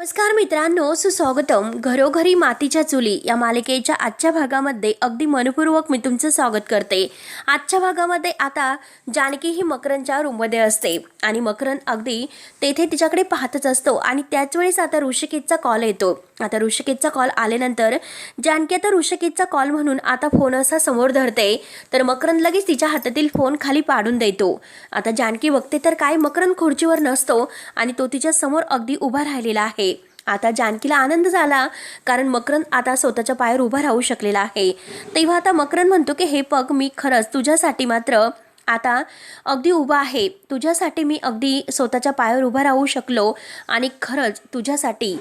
नमस्कार मित्रांनो, सुस्वागतम. घरोघरी मातीच्या चुली या मालिकेच्या आजच्या भागामध्ये अगदी मनपूर्वक मी तुमचं स्वागत करते. आजच्या भागामध्ये आता जानकी ही मकरंदच्या रूममध्ये असते आणि मकरंद अगदी तेथे तिच्याकडे पाहतच असतो आणि त्याच वेळेस आता ऋषिकेशचा कॉल येतो. आता ऋषिकेशचा कॉल आल्यानंतर जानकी आता ऋषिकेशचा कॉल म्हणून आता फोन असा समोर धरते, तर मकरंद लगेच तिच्या हातातील फोन खाली पाडून देतो. आता जानकी बघते तर काय मकरंद खुर्चीवर नसतो आणि तो तिच्या समोर अगदी उभा राहिलेला आहे. आता जानकीला आनंद झाला, कारण मकरंद आता स्वतःच्या पायावर उभा राहू शकलेला आहे. तेव्हा आता मकरंद म्हणतो की हे बघ, मी खरंच तुझ्यासाठी मात्र आता अगदी उभा आहे. तुझ्यासाठी मी अगदी स्वतःच्या पायावर उभा राहू शकलो आणि खरंच तुझ्यासाठी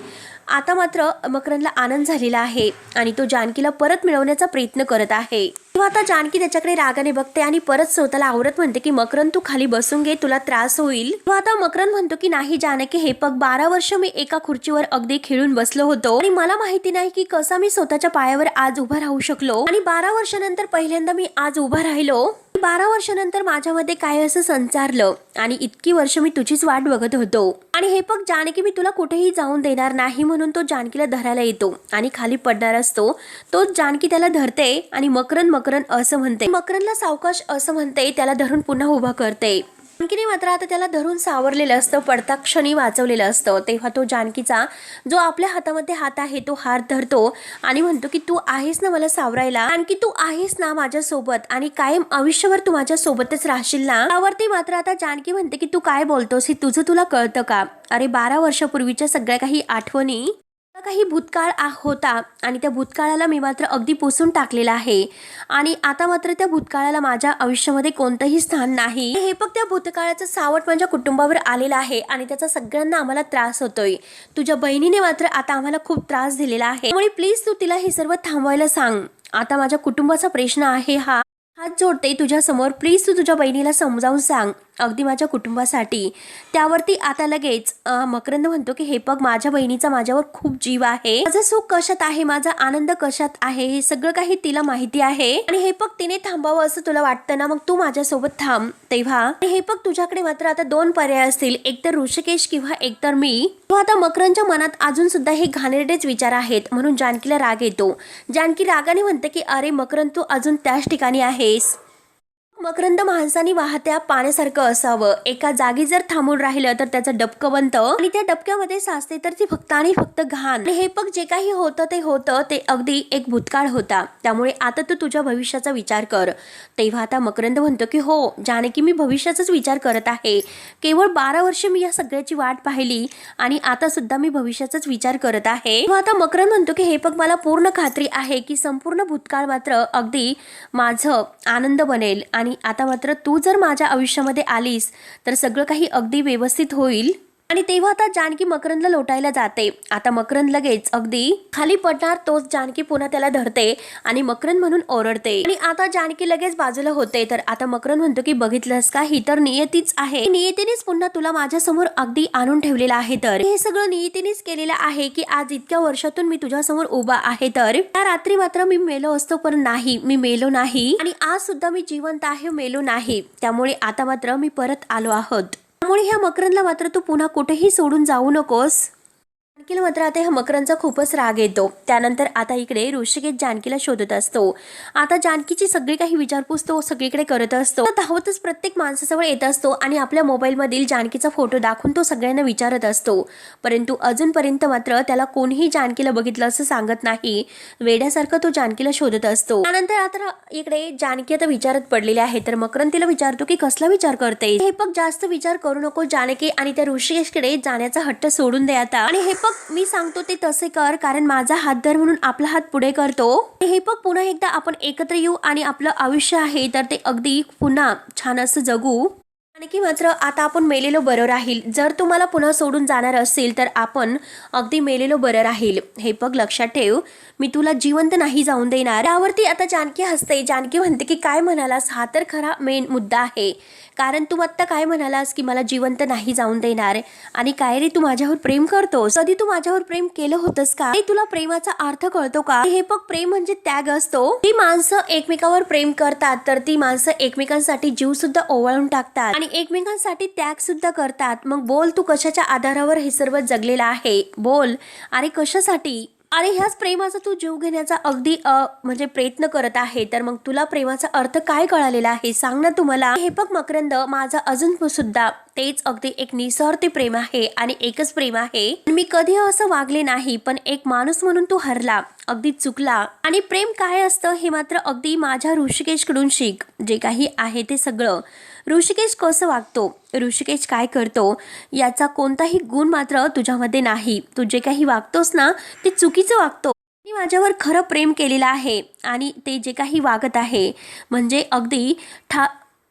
आता मात्र मकरंदला आनंद झालेला आहे आणि तो जानकीला परत मिळवण्याचा प्रयत्न करत आहे. तेव्हा आता जानकी त्याच्याकडे रागाने बघते आणि परत स्वतःला आवरत म्हणते की मकरंद तू खाली बसून घे, तुला त्रास होईल. तेव्हा आता मकरंद म्हणतो की नाही जानकी, हे बघ 12 वर्ष मी एका खुर्चीवर अगदी खिळून बसलो होतो आणि मला माहिती नाही की कसा मी स्वतःच्या पायावर आज उभा राहू शकलो आणि 12 वर्षानंतर पहिल्यांदा मी आज उभा राहिलो. 12 वर्षानंतर माझ्यामध्ये काय असं संचारलं आणि इतकी वर्ष मी तुझीच वाट बघत होतो आणि हे बघ जानकी, मी तुला कुठेही जाऊन देणार नाही. म्हणून तो जानकीला धरायला येतो आणि खाली पडणार असतो. तो जानकी त्याला धरते आणि मकरंद असं म्हणते. मकरंदला सावकाश असं म्हणते, त्याला धरून पुन्हा उभा करते. जानकीने मात्र आता त्याला धरून सावरलेलं असतं, पडता क्षणी वाचवलेलं असतं. तेव्हा तो जानकीचा जो आपल्या हातामध्ये हात आहे तो हात धरतो आणि म्हणतो की तू आहेस ना मला सावरायला, आणखी तू आहेस ना माझ्यासोबत आणि कायम आयुष्यभर तू माझ्या सोबतच राहशील ना. त्यावरती मात्र आता जानकी म्हणते की तू काय बोलतोस, हे तुझं तुला कळतं का? अरे 12 वर्षापूर्वीच्या सगळ्या काही आठवणी, काही भूतकाळ होता आणि त्या भूतकाळाला मी मात्र अगदी पुसून टाकलेला आहे आणि आता मात्र त्या भूतकाळाला माझ्या आयुष्यामध्ये कोणतंही स्थान नाही. हे फक्त त्या भूतकाळाचं सावट माझ्या कुटुंबावर आलेलं आहे आणि त्याचा सगळ्यांना आम्हाला त्रास होतोय. तुझ्या बहिणीने मात्र आता आम्हाला खूप त्रास दिलेला आहे, त्यामुळे प्लीज तू तिला हे सर्व थांबवायला सांग. आता माझ्या कुटुंबाचा प्रश्न आहे, हा हात जोडते तुझ्या समोर, प्लीज तू तुझ्या बहिणीला समजावून सांग, अगदी माझ्या कुटुंबासाठी. त्यावरती आता लगेच मकरंद म्हणतो की हे बघ, माझ्या बहिणीचा माझ्यावर खूप जीव आहे. माझं सुख कशात आहे, माझा आनंद कशात आहे, हे सगळं काही तिला माहिती आहे आणि हे बघ तिने थांबावं असं तुला वाटतं ना, मग तू माझ्यासोबत थांब. तेव्हा हे बघ तुझ्याकडे मात्र आता 2 पर्याय असतील, एकतर ऋषिकेश किंवा एकतर मी. आता मकरंदच्या मनात अजून सुद्धा हे घाणेरडेच विचार आहेत, म्हणून जानकीला राग येतो. जानकी रागाने म्हणते की अरे मकरंद, तू अजून त्याच ठिकाणी आहेस. मकरंद माणसाने वाहत्या पाण्यासारखं असावं, एका जागी जर थांबून राहिलं तर त्याचं डबकं बनतं आणि त्या डबक्यामध्ये साचते तर ती फक्त आणि फक्त घाण. हे बघ, जे काही होतं ते अगदी एक भूतकाळ होता, त्यामुळे आता तू तुझ्या भविष्याचा विचार कर. तेव्हा आता मकरंद म्हणतो की हो जानकी, मी भविष्याचाच विचार करत आहे. केवळ 12 वर्ष मी या सगळ्याची वाट पाहिली आणि आता सुद्धा मी भविष्याचाच विचार करत आहे. तेव्हा आता मकरंद म्हणतो की हे बघ, मला पूर्ण खात्री आहे की संपूर्ण भूतकाळ मात्र अगदी माझं आनंद बनेल आणि आता मात्र तू जर माझ्या आयुष्यामध्ये आलीस तर सगळं काही अगदी व्यवस्थित होईल. आणि तेव्हा आता जानकी मकरंदला लोटायला जाते. आता मकरंद लगेच अगदी खाली पडणार, तोच जानकी पुन्हा त्याला धरते आणि मकरंद म्हणून ओरडते आणि आता जानकी लगेच बाजूला होते. तर आता मकरंद म्हणतो की बघितलंस का, ही तर नियतीच आहे. नियतीनेच पुन्हा तुला माझ्या समोर अगदी आणून ठेवलेलं आहे. तर हे सगळं नियतीनेच केलेलं आहे की आज इतक्या वर्षातून मी तुझ्या समोर उभा आहे. तर त्या रात्री मात्र मी मेलो असतो, पण नाही, मी मेलो नाही आणि आज सुद्धा मी जिवंत आहे, मेलो नाही. त्यामुळे आता मात्र मी परत आलो आहोत. त्यामुळे ह्या मकरंदला मात्र तू पुन्हा कुठेही सोडून जाऊ नकोस. जानकीला मात्र आता ह्या मकरंदचा खूपच राग येतो. त्यानंतर आता इकडे ऋषिकेश जानकीला शोधत असतो. आता जानकीची सगळी काही विचारपूस तो सगळीकडे करत असतो. धावतच प्रत्येक माणसाजवळ येत असतो आणि आपल्या मोबाईल मधील जानकीचा फोटो दाखवून तो सगळ्यांना विचारत असतो. परंतु अजूनपर्यंत मात्र त्याला कोणीही जानकीला बघितलं असं सांगत नाही. वेड्यासारखं तो जानकीला शोधत असतो. त्यानंतर आता इकडे जानकी आता विचारत पडलेली आहे. तर मकरंद तिला विचारतो की कसला विचार करते. हे बघ, जास्त विचार करू नको जानकी आणि त्या ऋषिकेशकडे जाण्याचा हट्ट सोडून दे आता. आणि हे बघ, मी सांगतो ते तसे कर, कारण माझा हात धर म्हणून आपला हात पुढे करतो. हे बघ, पुन्हा एकदा आपण एकत्र येऊ आणि आपलं आयुष्य आहे तर ते अगदी पुन्हा छान असं जगू. आणखी मात्र आता आपण मेलेलो बरं राहील. जर तुम्हाला पुन्हा सोडून जाणार असेल तर आपण अगदी मेलेलो बरं राहील. हे बघ, लक्षात ठेव, मी तुला जिवंत नाही जाऊन देणार. त्यावरती आता जानकी हसते. जानकी म्हणते की काय म्हणालास, हा तर खरा मेन मुद्दा आहे. कारण तू आत्ता काय म्हणालास की मला जिवंत नाही जाऊन देणार, आणि काय रे, तू माझ्यावर प्रेम करतोस? कधी तू माझ्यावर प्रेम केलं होतंस का? तुला प्रेमाचा अर्थ कळतो का? हे बघ, प्रेम म्हणजे त्याग असतो. ती माणसं एकमेकावर प्रेम करतात तर ती माणसं एकमेकांसाठी जीव सुद्धा ओवाळून टाकतात आणि एकमेकांसाठी त्याग सुद्धा करतात. मग बोल, तू कशाच्या आधारावर हे सर्व जगलेलं आहे? बोल, अरे कशासाठी? अरे ह्याच प्रेमाचा तू जीव घेण्याचा अगदी म्हणजे प्रयत्न करत आहे. तर मग तुला प्रेमाचा अर्थ काय कळालेला आहे सांग ना तुम्हाला. हे बघ मकरंद, माझं अजून सुद्धा तेच अगदी एक निस्वार्थी प्रेम आहे आणि एकच प्रेम आहे. मी कधी असं वागले नाही, पण एक माणूस म्हणून तू हरला, अगदी चुकला. आणि प्रेम काय असतं हे मात्र अगदी माझ्या ऋषिकेश कडून शिक. जे काही आहे ते सगळं. ऋषिकेश कसं वागतो, ऋषिकेश काय करतो, याचा कोणताही गुण मात्र तुझ्यामध्ये नाही. तू जे काही वागतोस ना ते चुकीचं वागतो. मी माझ्यावर खरं प्रेम केलेलं आहे आणि ते जे काही वागत आहे म्हणजे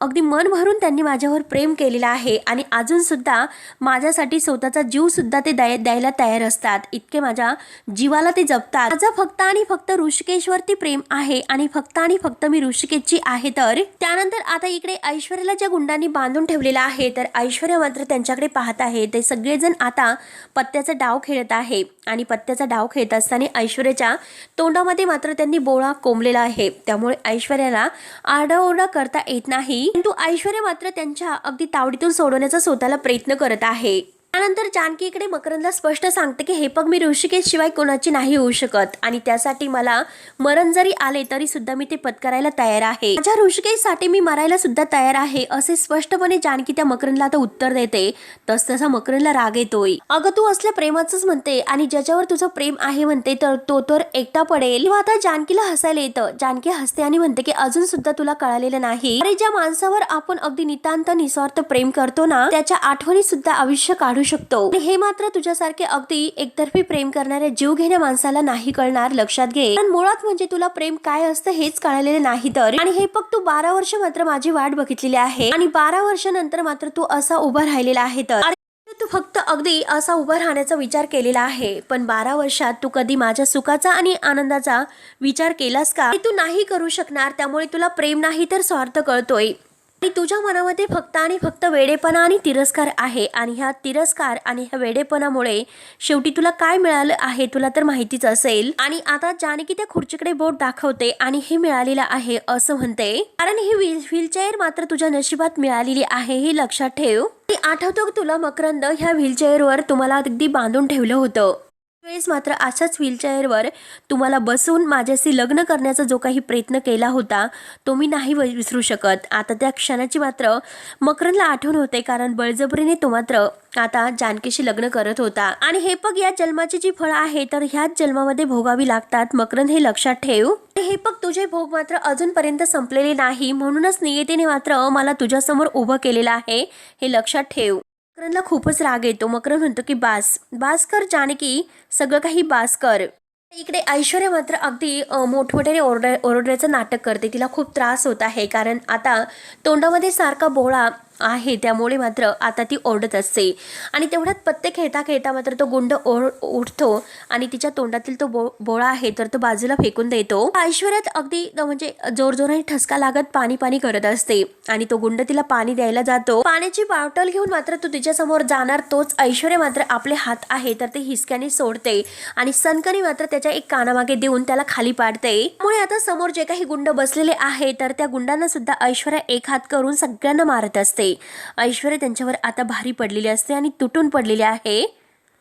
अगदी मन भरून त्यांनी माझ्यावर प्रेम केलेलं आहे आणि अजून सुद्धा माझ्यासाठी स्वतःचा जीव सुद्धा ते द्यायला तयार असतात. इतके माझ्या जीवाला ते जपतात. माझं फक्त आणि फक्त ऋषिकेशवरती प्रेम आहे आणि फक्त मी ऋषिकेशची आहे. तर त्यानंतर आता इकडे ऐश्वर्याला ज्या गुंडांनी बांधून ठेवलेला आहे तर ऐश्वर्या मात्र त्यांच्याकडे पाहत आहे. ते सगळेजण आता पत्त्याचा डाव खेळत आहे आणि पत्त्याचा डाव खेळत असताना ऐश्वर्याच्या तोंडामध्ये मात्र त्यांनी बोळा कोंबलेला आहे. त्यामुळे ऐश्वर्याला आरडाओरडा करता येत नाही. परंतु ऐश्वर्या मात्र त्यांच्या अगदी तावडीतून सोडवण्याचा स्वतःला प्रयत्न करत आहे. त्यानंतर जानकी इकडे मकरंदला स्पष्ट सांगते की हे बघ, मी ऋषिकेश शिवाय कोणाची नाही होऊ शकत आणि त्यासाठी मला मरण जरी आले तरी सुद्धा मी ते पत्करायला तयार आहे. माझ्या ऋषिकेशसाठी मी मरायला सुद्धा तयार आहे, असे स्पष्टपणे जानकी त्या मकरंदला आता उत्तर देते. तसा मकरंदला राग येतोय. अगं तू असल्या प्रेमाचंच म्हणते आणि ज्याच्यावर तुझं प्रेम आहे म्हणते तर तो तर एकटा पडेल. किंवा आता जानकीला हसायला येतं. जानकी हसते आणि म्हणते की अजून सुद्धा तुला कळालेलं नाही. अरे ज्या माणसावर आपण अगदी नितांत निस्वार्थ प्रेम करतो ना त्याच्या आठवणी सुद्धा आयुष्य काढू शकतो. हे मात्र तुझ्यासारखे अगदी एकतर्फी प्रेम करणाऱ्या जीव घेण्या माणसाला नाही कळणार, लक्षात घे. पण मुळात म्हणजे तुला प्रेम काय असतं हेच कळालेले नाही. तर आणि हे बघ, तू 12 वर्ष मात्र माझी वाट बघितलेली आहे आणि 12 वर्षानंतर मात्र तू असा उभा राहिलेला आहे. तर तू फक्त अगदी असा उभा राहण्याचा विचार केलेला आहे, पण 12 वर्षात तू कधी माझ्या सुखाचा आणि आनंदाचा विचार केलास का? तू नाही करू शकणार. त्यामुळे तुला प्रेम नाही तर स्वार्थ कळतोय आणि तुझ्या मनामध्ये फक्त आणि फक्त वेडेपणा आणि तिरस्कार आहे. आणि ह्या तिरस्कार आणि ह्या वेडेपणामुळे शेवटी तुला काय मिळालं आहे तुला तर माहितीच असेल. आणि आता जानकी त्या खुर्चीकडे बोट दाखवते आणि हे मिळालेलं आहे असं म्हणते, कारण ही व्हीलचेअर मात्र तुझ्या नशिबात मिळालेली आहे हे लक्षात ठेव. आठवतो तुला मकरंद, ह्या व्हीलचेअरवर तुम्हाला अगदी बांधून ठेवलं होतं. वेळेस मात्र अशाच व्हीलचेअरवर तुम्हाला बसून माझ्याशी लग्न करण्याचा जो काही प्रयत्न केला होता तो मी नाही विसरू शकत. आता त्या क्षणाची मात्र मकरंदला आठवण होते, कारण बळजबरीने तो मात्र आता जानकीशी लग्न करत होता. आणि हे बघ, या जन्माची जी फळं आहे तर ह्याच जन्मामध्ये भोगावी लागतात मकरंद, हे लक्षात ठेव. हे बघ, तुझे भोग मात्र अजूनपर्यंत संपलेले नाही, म्हणूनच नियतीने मात्र मला तुझ्यासमोर उभं केलेलं आहे हे लक्षात ठेव. मकरंदला खूपच राग येतो. मकरंद म्हणतो की बास कर जानकी, सगळं काही बास कर. इकडे ऐश्वर्या मात्र अगदी मोठमोठ्याने ओरडण्याचं नाटक करते. तिला खूप त्रास होत आहे, कारण आता तोंडामध्ये सारखा बोळा आहे, त्यामुळे मात्र आता ती ओरडत असते. आणि तेवढ्यात पत्ते खेळता खेळता मात्र तो गुंड उठतो आणि तिच्या तोंडातील तो बोळा आहे तर तो बाजूला फेकून देतो. ऐश्वर्यात अगदी म्हणजे जोरजोराने ठसका लागत पाणी करत असते आणि तो गुंड तिला पाणी द्यायला जातो. पाण्याची बॉटल घेऊन मात्र तो तिच्या समोर जाणार, तोच ऐश्वर्या मात्र आपले हात आहे तर ते हिसक्याने सोडते आणि सनकनी मात्र त्याच्या एक कानामागे देऊन त्याला खाली पाडते. त्यामुळे आता समोर जे काही गुंड बसलेले आहे तर त्या गुंडांना सुद्धा ऐश्वर्या एक हात करून सगळ्यांना मारत असते. ऐश्वर्या त्यांच्यावर आता भारी पडलेली असते आणि तुटून पडलेली आहे.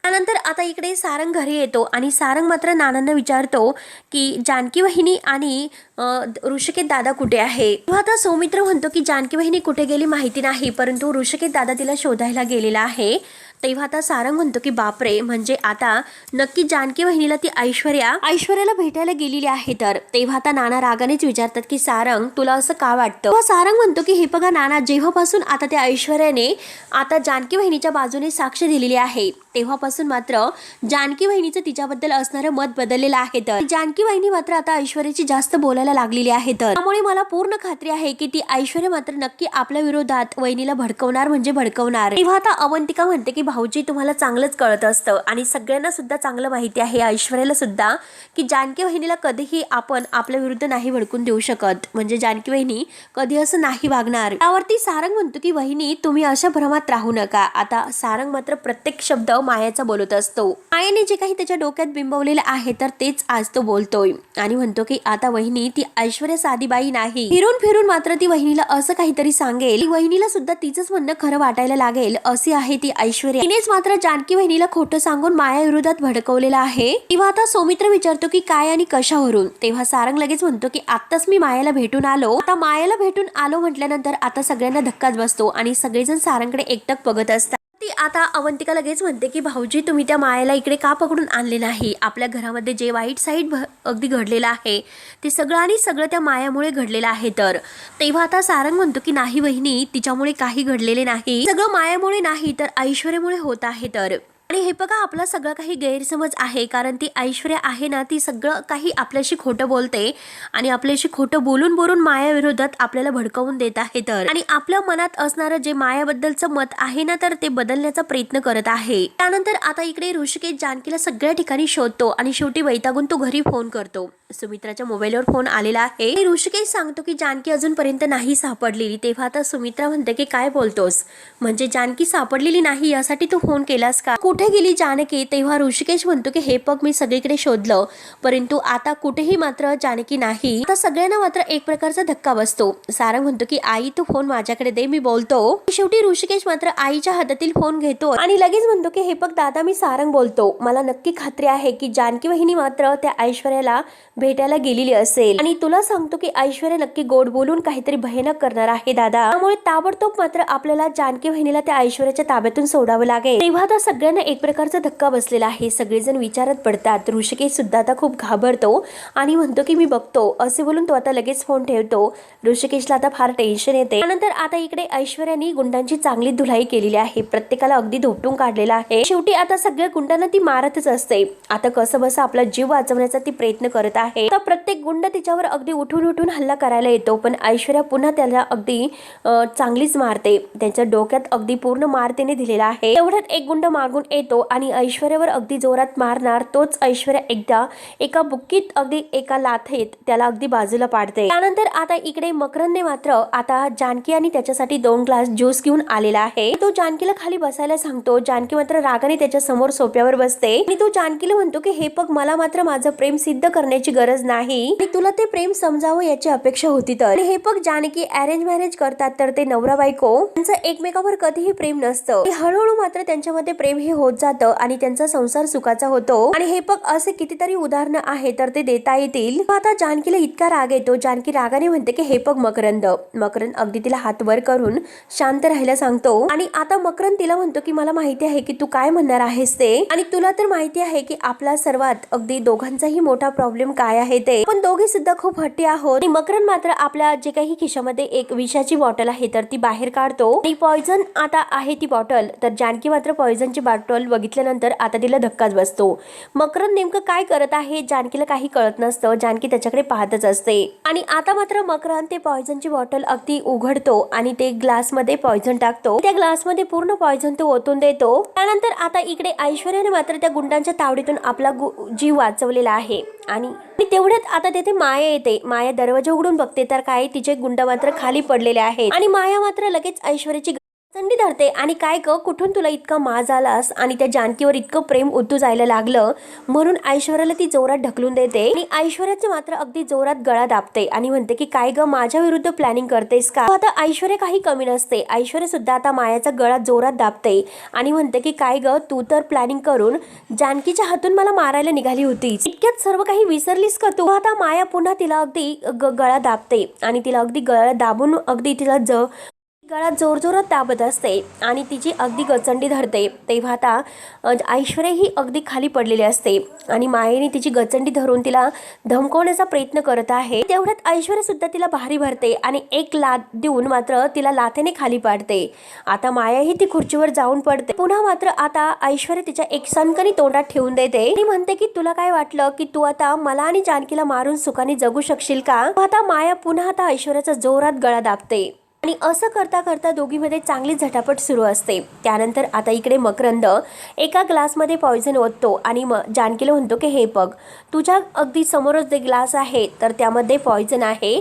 त्यानंतर आता इकडे सारंग घरी येतो आणि सारंग मात्र नानांना विचारतो की जानकी वहिनी आणि ऋषिकेश दादा कुठे आहे. तेव्हा आता सौमित्र म्हणतो की जानकी वहिनी कुठे गेली माहिती नाही, परंतु ऋषिकेश दादा तिला शोधायला गेलेला आहे. तेव्हा आता सारंग म्हणतो की बापरे, म्हणजे आता नक्की जानकी वहिनीला ती ऐश्वर्याला भेटायला गेलेली आहे. तर तेव्हा आता नाना रागानेच विचारतात की सारंग, तुला असं का वाटतं. सारंग म्हणतो की हे बघा नाना, जेव्हापासून आता त्या ऐश्वर्याने आता जानकी वहिनीच्या बाजूने साक्ष दिलेली आहे तेव्हापासून मात्र जानकी वहिनीचं तिच्याबद्दल असणारं मत बदललेलं आहे. तर जानकी वहिनी मात्र आता ऐश्वर्याची जास्त बोलायला लागलेली आहे. तर त्यामुळे मला पूर्ण खात्री आहे की ती ऐश्वर्या मात्र नक्की आपल्या विरोधात वहिनीला भडकवणार म्हणजे भडकवणार. तेव्हा आता अवंतिका म्हणते की भाऊजी तुम्हाला चांगलंच कळत असतं आणि सगळ्यांना सुद्धा चांगलं माहिती आहे, ऐश्वर्याला सुद्धा, की जानकी वहिनीला कधीही आपण आपल्या विरुद्ध नाही भडकून देऊ शकत. म्हणजे जानकी वहिनी कधी असं नाही वागणार. त्यावरती सारंग म्हणतो की वहिनी तुम्ही अशा भ्रमात राहू नका. आता सारंग मात्र प्रत्येक शब्द मायाचा बोलत असतो. मायाने जे काही त्याच्या डोक्यात बिंबवलेलं आहे तर तेच आज तो बोलतोय आणि म्हणतो की आता वहिनी ती ऐश्वर्या साधी बाई नाही. फिरून फिरून मात्र ती वहिनीला असं काहीतरी सांगेल, वहिनीला सुद्धा तिचंच म्हणणं खरं वाटायला लागेल अशी आहे ती ऐश्वर्या. तिनेच मात्र जानकी वहिनीला खोटं सांगून माया विरोधात भडकवलेलं आहे. तेव्हा आता सौमित्र विचारतो की काय आणि कशावरून. तेव्हा सारंग लगेच म्हणतो की आत्ताच मी मायाला भेटून आलो. आता मायाला भेटून आलो म्हटल्यानंतर आता सगळ्यांना धक्काच बसतो आणि सगळेजण सारंगकडे एकटक बघत असतात. ती आता अवंतिका लगेच म्हणते की भाऊजी तुम्ही त्या मायाला इकडे का पकडून आणले नाही. आपल्या घरामध्ये जे वाईट साईड अगदी घडलेलं आहे ते सगळं आणि सगळं त्या मायामुळे घडलेलं आहे. तर तेव्हा आता सारंग म्हणतो की नाही वहिनी तिच्यामुळे काही घडलेले नाही, सगळं मायामुळे नाही तर ऐश्वर्यामुळे होत आहे. तर आणि हे बघा आपला सगळं काही गैरसमज आहे, कारण ती ऐश्वर्या आहे ना ती सगळं काही आपल्याशी खोटं बोलते आणि आपल्याशी खोटं बोलून बोलून माया विरोधात आपल्याला भडकवून देत आहे. तर आणि आपल्या मनात असणारं जे मायाबद्दलचं मत आहे ना तर ते बदलण्याचा प्रयत्न करत आहे. त्यानंतर आता इकडे ऋषिकेश जानकीला सगळ्या ठिकाणी शोधतो आणि शेवटी वैतागून तो घरी फोन करतो. सुमित्राच्या मोबाईलवर फोन आलेला आहे. ऋषिकेश सांगतो की जानकी अजूनपर्यंत नाही सापडलेली. तेव्हा आता सुमित्रा म्हणते की काय बोलतोस, म्हणजे जानकी सापडलेली नाही यासाठी तू फोन केलास का, कुठे गेली जानकी. तेव्हा ऋषिकेश म्हणतो की हे बघ मी सगळीकडे शोधलं परंतु आता कुठेही मात्र जानकी नाही. आता सगळ्यांना मात्र एक प्रकारचा धक्का बसतो. सारंग म्हणतो की आई तू फोन माझ्याकडे दे मी बोलतो. शेवटी ऋषिकेश मात्र आईच्या हातातील फोन घेतो आणि लगेच म्हणतो की हे बघ दादा मी सारंग बोलतो, मला नक्की खात्री आहे की जानकी वहिनी मात्र त्या ऐश्वर्याला भेटायला गेलेली असेल आणि तुला सांगतो की ऐश्वर्या नक्की गोड बोलून काहीतरी भयानक करणार आहे दादा. त्यामुळे ताबडतोब मात्र आपल्याला जानकी वहिनीला त्या ऐश्वर्याच्या ताब्यातून सोडावं लागेल. तेव्हा आता सगळ्यांना एक प्रकारचा धक्का बसलेला आहे. सगळेजण विचारत पडतात. ऋषिकेश सुद्धा आता खूप घाबरतो आणि म्हणतो की मी बघतो असे बोलून तो आता लगेच फोन ठेवतो. ऋषिकेशला आता फार टेन्शन येते. त्यानंतर आता इकडे ऐश्वर्याने गुंडांची चांगली धुलाई केलेली आहे, प्रत्येकाला अगदी धोपटून काढलेला आहे. शेवटी आता सगळ्या गुंडांना ती मारतच असते. आता कसं बस आपला जीव वाचवण्याचा ती प्रयत्न करत आहे. तर प्रत्येक गुंड तिच्यावर अगदी उठून उठून हल्ला करायला येतो पण ऐश्वर्या पुन्हा त्याला अगदी चांगलीच मारते. त्यांच्या डोक्यात अगदी पूर्ण मार तिने दिलेला आहे. तेवढ्यात एक गुंड मागून येतो आणि ऐश्वर्यावर अगदी जोरात मारणार. तोच ऐश्वर्या एकदा एका बुक्कीत अगदी एका लाथेत त्याला अगदी बाजूला पाडते. त्यानंतर आता इकडे मकरंदने मात्र आता जानकी आणि त्याच्यासाठी 2 ग्लास ज्यूस घेऊन आलेला आहे. तो जानकीला खाली बसायला सांगतो. जानकी मात्र रागाने त्याच्या समोर सोफ्यावर बसते आणि तो जानकीला म्हणतो की हे बघ मला मात्र माझं प्रेम सिद्ध करण्याची गरज नाही आणि तुला ते प्रेम समजावं याची अपेक्षा होती. तर हे बघ जानकी अरेंज मॅरेज करतात तर ते नवरा बायको त्यांचं एकमेकावर कधीही प्रेम नसतं. हळूहळू मात्र त्यांच्यामध्ये प्रेम हे होत जातं आणि त्यांचा संसार सुखाचा होतो. आणि हे बघ असे कितीतरी उदाहरणं आहे तर ते देता येतील. आता जानकीला इतका राग येतो. जानकी रागाने म्हणते की हे बघ मकरंद. मकरंद अगदी तिला हात वर करून शांत राहायला सांगतो आणि आता मकरंद तिला म्हणतो की मला माहिती आहे की तू काय म्हणणार आहेस ते आणि तुला तर माहिती आहे की आपला सर्वात अगदी दोघांचाही मोठा प्रॉब्लेम काय आहे ते. पण दोघे सुद्धा खूप हट्टी आहोत. आणि मकरंद मात्र आपल्या जे काही खिशामध्ये एक विषाची बॉटल आहे तर ती बाहेर काढतो आणि पॉइझन आता आहे ती बॉटल. तर जानकी मात्र पॉइझनची बॉटल बघितल्यानंतर आता तिला धक्काच बसतो. मकरंद नेमकं काय करत आहे जानकीला काही कळत नसतं. जानकी त्याच्याकडे पाहतच असते आणि आता मात्र मकरंद ते पॉइझनची बॉटल अगदी उघडतो आणि ते ग्लास मध्ये पॉइझन टाकतो. त्या ग्लास मध्ये पूर्ण पॉइझन तो ओतून देतो. त्यानंतर आता इकडे ऐश्वर्याने मात्र त्या गुंडांच्या तावडीतून आपला जीव वाचवलेला आहे आणि तेवढ्यात आता तेथे माया येते. माया दरवाजा उघडून बघते तर काय तिचे गुंड मात्र खाली पडलेले आहेत आणि माया मात्र लगेच ऐश्वर्याची संधी धरते आणि काय ग कुठून तुला इतका माज आलास आणि त्या जानकीवर इतकं प्रेम उतू जायला लागलं म्हणून ऐश्वर्याला ती जोरात ढकलून देते आणि ऐश्वर्याचे मात्र अगदी जोरात गळा दाबते आणि म्हणते की काय ग माझ्या विरुद्ध प्लॅनिंग करतेस का. आता ऐश्वर्या काही कमी नसते. ऐश्वर्या सुद्धा आता मायाचा गळा जोरात दाबते आणि म्हणते की काय ग तू तर प्लॅनिंग करून जानकीच्या हातून मला मारायला निघाली होतीस. इतक्यात सर्व काही विसरलीस का तू. आता माया पुन्हा तिला अगदी गळा दाबते आणि तिला अगदी गळा दाबून अगदी तिला गळा जोरजोरात दाबत असते आणि तिची अगदी गचंडी धरते. तेव्हा आता ऐश्वर्या ही अगदी खाली पडलेली असते आणि मायेने तिची गचंडी धरून तिला धमकवण्याचा प्रयत्न करत आहे. तेवढ्यात ऐश्वर्या सुद्धा तिला भारी भरते आणि एक लाथ देऊन मात्र तिला लाथेने खाली पाडते. आता माया ही ती खुर्चीवर जाऊन पडते. पुन्हा मात्र आता ऐश्वर्या तिच्या एक सणकणी तोंडात ठेवून देते. ती म्हणते की तुला काय वाटलं की तू आता मला आणि जानकीला मारून सुखाने जगू शकशील का. आता माया पुन्हा आता ऐश्वर्याचा जोरात गळा दाबते आणि असं करता करता दोघीमध्ये चांगली झटापट सुरू असते. त्यानंतर आता इकडे मकरंद एका ग्लासमध्ये पॉयझन ओततो आणि जानकीला म्हणतो की हे बघ, तुझ्या अगदी समोरच जे ग्लास आहे तर त्यामध्ये पॉयझन आहे.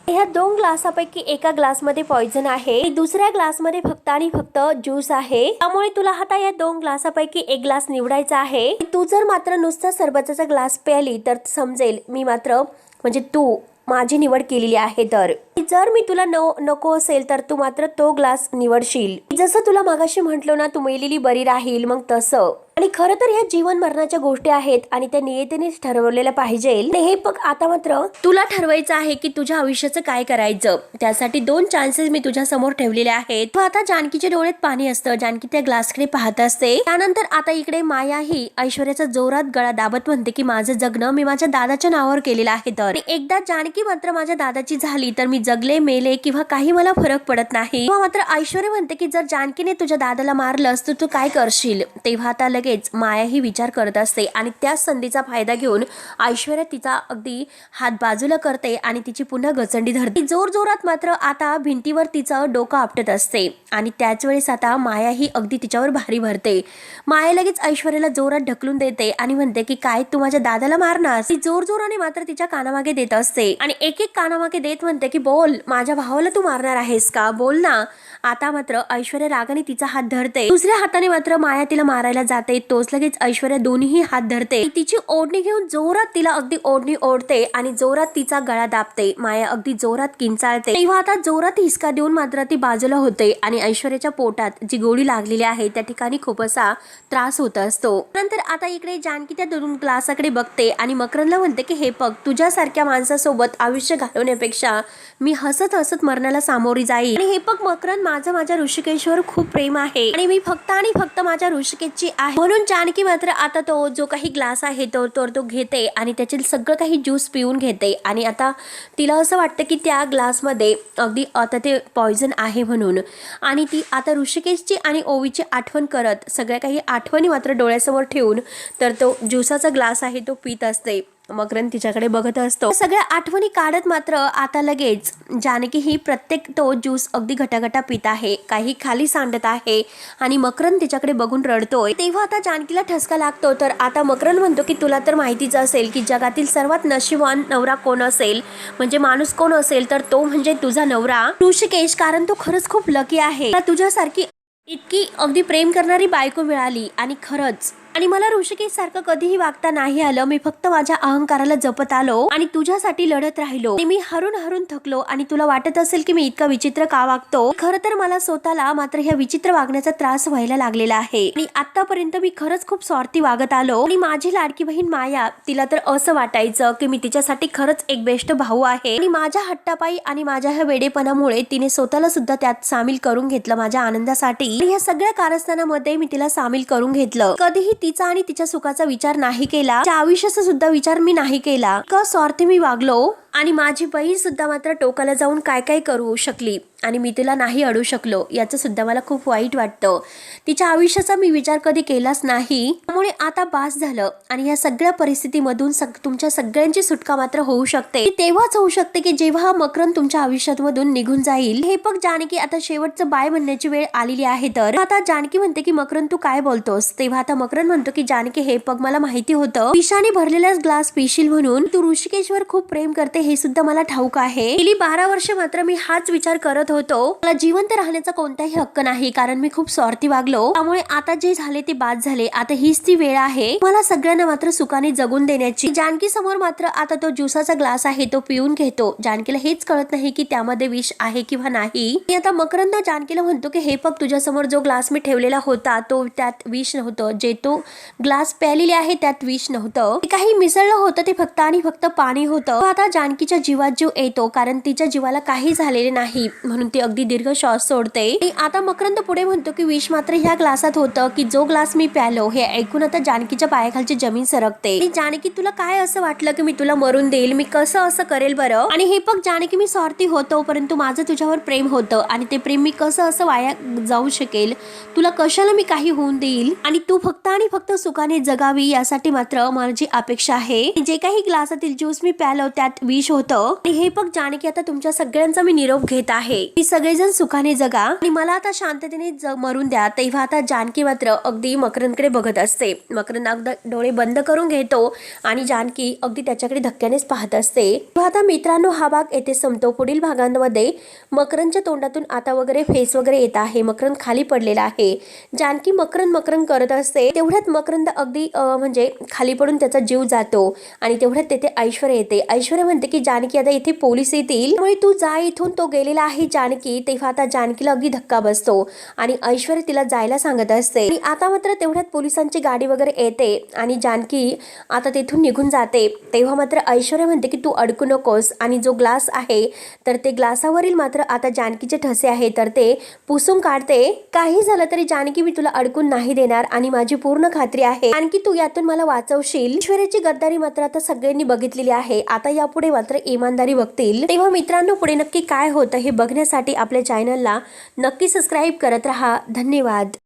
ह्या 2 ग्लासापैकी एका ग्लासमध्ये पॉयझन आहे, दुसऱ्या ग्लासमध्ये फक्त आणि फक्त ज्यूस आहे. त्यामुळे तुला आता या 2 ग्लासापैकी एक ग्लास निवडायचा आहे. तू जर मात्र नुसता सरबताचा ग्लास प्याली तर समजेल मी मात्र म्हणजे तू माझी निवड केलेली आहे. तर जर मी तुला नको असेल तर तू मात्र तो ग्लास निवडशील. जसं तुला मागाशी म्हटलो ना, तू मेलेली बरी राहील, मग तसं. आणि खरं तर ह्या जीवन मरणाच्या गोष्टी आहेत आणि त्या नियतीनेच ठरवलेल्या पाहिजे. हे बघ, आता मात्र तुला ठरवायचं आहे की तुझ्या आयुष्याचं काय करायचं. त्यासाठी 2 चान्सेस मी तुझ्या समोर ठेवलेले आहेत. आता जानकीच्या डोळ्यात पाणी असतं. जानकी त्या ग्लासकडे पाहत असते. त्यानंतर आता इकडे माया ही ऐश्वर्याचा जोरात गळा दाबत म्हणते की माझं जगणं मी माझ्या दादाच्या नावावर केलेलं आहे. तर एकदा जानकी मात्र माझ्या दादाची झाली तर मी जगले मेले किंवा काही मला फरक पडत नाही. तेव्हा मात्र ऐश्वर्या म्हणते की जर जानकीने तुझ्या दादाला मारलंस तर तू काय करशील. तेव्हा आता माया ही विचार करत असते आणि त्याच संधीचा फायदा घेऊन ऐश्वर्या तिचा अगदी हात बाजूला करते आणि तिची पुन्हा गचंडी धरते. जोर जोरात मात्र आता भिंतीवर तिचं डोकं आपटत असते आणि त्याच वेळेस आता माया ही अगदी तिच्यावर भारी भरते. माया लगेच ऐश्वर्याला जोरात ढकलून देते आणि म्हणते की काय तू माझ्या दादाला मारणार. ती जोर जोराने मात्र तिच्या कानामागे देत असते आणि एक एक कानामागे देत म्हणते की बोल, माझ्या भावाला तू मारणार आहेस का, बोल ना. आता मात्र ऐश्वर्या रागाने तिचा हात धरते. दुसऱ्या हाताने मात्र माया तिला मारायला जाते. तोच लगेच ऐश्वर्या दोन्ही हात धरते. तिची ओढणी घेऊन जोरात तिला अगदी ओढणी ओढते आणि जोरात तिचा गळा दाबते. माया अगदी जोरात किंचाळते. तेव्हा आता जोरात हिसका देऊन मात्र ती बाजूला होते आणि ऐश्वर्याच्या पोटात जी गोळी लागलेली आहे त्या ठिकाणी खूप असा त्रास होत असतो. नंतर आता इकडे जानकी त्या 2 ग्लासाकडे बघते आणि मकरंदला म्हणते की हे बघ, तुझ्यासारख्या माणसासोबत आयुष्य घालवण्यापेक्षा मी हसत हसत मरणाला सामोरी जाईल. आणि हे बघ मकरंद, माझ्या ऋषिकेशवर खूप प्रेम आहे आणि मी फक्त आणि फक्त माझ्या ऋषिकेशची आहे. म्हणून जानकी मात्र आता तो जो काही ग्लास आहे तो घेते आणि त्याचे सगळं काही ज्यूस पिऊन घेते. आणि आता तिला असं वाटतं की त्या ग्लासमध्ये अगदी आता ते पॉयझन आहे म्हणून. आणि ती आता ऋषिकेशची आणि ओवीची आठवण करत सगळ्या काही आठवणी मात्र डोळ्यासमोर ठेवून तर तो ज्यूसाचा ग्लास आहे तो पित असते. मकरंद तिच्याकडे बघत असतो. सगळ्या आठवणी काढत मात्र आता लगेच जानकी ही प्रत्येक तो ज्यूस अगदी घटाघटा पित आहे, काही खाली सांडत आहे आणि मकरंद तिच्याकडे बघून रडतोय. तेव्हा आता जानकीला ठसका लागतो. तर आता मकरंद म्हणतो की तुला तर माहितीच असेल की जगातील सर्वात नशीबवान नवरा कोण असेल, म्हणजे माणूस कोण असेल, तर तो म्हणजे तुझा नवरा ऋषिकेश. कारण तो खरंच खूप लकी आहे. तुझ्यासारखी इतकी अगदी प्रेम करणारी बायको मिळाली आणि खरंच आणि मला ऋषिकेश सारखं कधीही वागता नाही आलं. मी फक्त माझ्या अहंकाराला जपत आलो आणि तुझ्यासाठी लढत राहिलो. मी हरून हरून थकलो आणि तुला वाटत असेल की मी इतका विचित्र का वागतो. खरं तर मला स्वतःला मात्र ह्या विचित्र वागण्याचा त्रास व्हायला लागलेला आहे आणि आतापर्यंत मी खरंच खूप स्वार्थी वागत आलो. आणि माझी लाडकी बहीण माया, तिला तर असं वाटायचं की मी तिच्यासाठी खरंच एक बेस्ट भाऊ आहे आणि माझ्या हट्टापायी आणि माझ्या ह्या वेडेपणामुळे तिने स्वतःला सुद्धा त्यात सामील करून घेतलं माझ्या आनंदासाठी. आणि या सगळ्या कारस्थानामध्ये मी तिला सामील करून घेतलं. कधीही तिचा आणि तिच्या सुखाचा विचार नाही केला. तिच्या आयुष्याचा सुद्धा विचार मी नाही केला. का स्वार्थी मी वागलो आणि माझी बहीण सुद्धा मात्र टोकाला जाऊन काय काय करू शकली आणि मी तिला नाही अडू शकलो, याचं सुद्धा मला खूप वाईट वाटतं. तिच्या आयुष्याचा मी विचार कधी केलाच नाही. त्यामुळे आता बास झालं आणि या सगळ्या परिस्थितीमधून तुमच्या सगळ्यांची सुटका मात्र होऊ शकते. तेव्हाच होऊ शकते की जेव्हा मकरंद तुमच्या आयुष्यामधून निघून जाईल. हे बघ जानकी, आता शेवटचं बाय म्हणण्याची वेळ आलेली आहे. तर आता जानकी म्हणते की मकरंद तू काय बोलतोस. तेव्हा आता मकरंद म्हणतो की जानकी, हे बघ मला माहिती होतं विषाने भरलेला ग्लास पिशील म्हणून. तू ऋषिकेशवर खूप प्रेम करते हे सुद्धा मला ठाऊक आहे. गेली 12 वर्ष मात्र मी हाच विचार करत होतो. मला जिवंत राहण्याचा कोणताही हक्क नाही कारण मी खूप स्वार्थी वागलो. त्यामुळे आता जे झाले ते बाद झाले. आता हीच ती वेळ आहे मला सगळ्यांना मात्र सुखाने जगून देण्याची. जानकी समोर मात्र आता तो ज्यूसाचा ग्लास आहे तो पिऊन घेतो. जानकीला हेच कळत नाही की त्यामध्ये विष आहे किंवा नाही. आता मकरंद जानकीला म्हणतो की हे बघ, तुझ्या समोर जो ग्लास मी ठेवलेला होता तो त्यात विष नव्हतं. जे तो ग्लास प्यालेले आहे त्यात विष नव्हतं. काही मिसळलं होतं, ते फक्त आणि फक्त पाणी होतं. आता जानकीच्या जीवात जीव येतो कारण तिच्या जीवाला काही झालेले नाही म्हणून ती अगदी दीर्घ श्वास सोडते. आता मकरंद पुढे म्हणतो की विष मात्र ह्या ग्लासात होतं की जो ग्लास मी प्यालो. हे ऐकून आता जानकीच्या पायाखालची जमीन सरकते. जानकी, तुला काय असं वाटलं की मी तुला मरून देईल. मी कसं असं करेल बरं. आणि हे बघ जानकी, मी स्वार्थी होतो परंतु माझं तुझ्यावर प्रेम होतं आणि ते प्रेम मी कसं असं वाया जाऊ शकेल. तुला कशाला मी काही होऊन देईल आणि तू फक्त आणि फक्त सुखाने जगावी यासाठी मात्र माझी अपेक्षा आहे. जे काही ग्लासातील ज्यूस मी प्यालो त्यात विष विष होतं आणि हे बघ जानकी, आता तुमच्या सगळ्यांचा मी निरोप घेत आहे की सगळेजण सुखाने जगा आणि मला आता शांततेने मरून द्या. तेव्हा आता जानकी मात्र अगदी मकरंदकडे बघत असते. मकरंद अगदी डोळे बंद करून घेतो आणि जानकी अगदी त्याच्याकडे धक्क्यानेच पाहत असते. आता मित्रांनो, हा भाग येथे संपतो. पुढील भागांमध्ये मकरंदच्या तोंडातून आता वगैरे फेस वगैरे येत आहे. मकरंद खाली पडलेला आहे. जानकी मकरंद मकरंद करत असते. तेवढ्यात मकरंद अगदी म्हणजे खाली पडून त्याचा जीव जातो आणि तेवढ्यात तेथे ऐश्वर्या येते. ऐश्वर्या म्हणते की जानकी, आता इथे पोलीस येतील, त्यामुळे तू जा इथून. तो गेलेला आहे जानकी. तेव्हा आता जानकीला अगदी धक्का बसतो आणि ऐश्वर्या तिला जायला सांगत असते. आणि आता मात्र तेवढ्यात पोलिसांची गाडी वगैरे येते आणि जानकी आता तेथून निघून जाते. तेव्हा मात्र ऐश्वर्या म्हणते की तू अडकू नकोस आणि जो ग्लास आहे तर ते ग्लासावरील मात्र आता जानकीचे ठसे आहे तर ते पुसून काढते. काही झालं तरी जानकी, मी तुला अडकून नाही देणार आणि माझी पूर्ण खात्री आहे आणखी तू यातून मला वाचवशील. ऐश्वर्याची गद्दारी मात्र आता सगळ्यांनी बघितलेली आहे. आता यापुढे मात्र इमानदारी बघतील. तेव्हा मित्रांनो, पुढे नक्की काय होतं हे बघण्यासाठी आपल्या चॅनलला नक्की सबस्क्राईब करत राहा. धन्यवाद.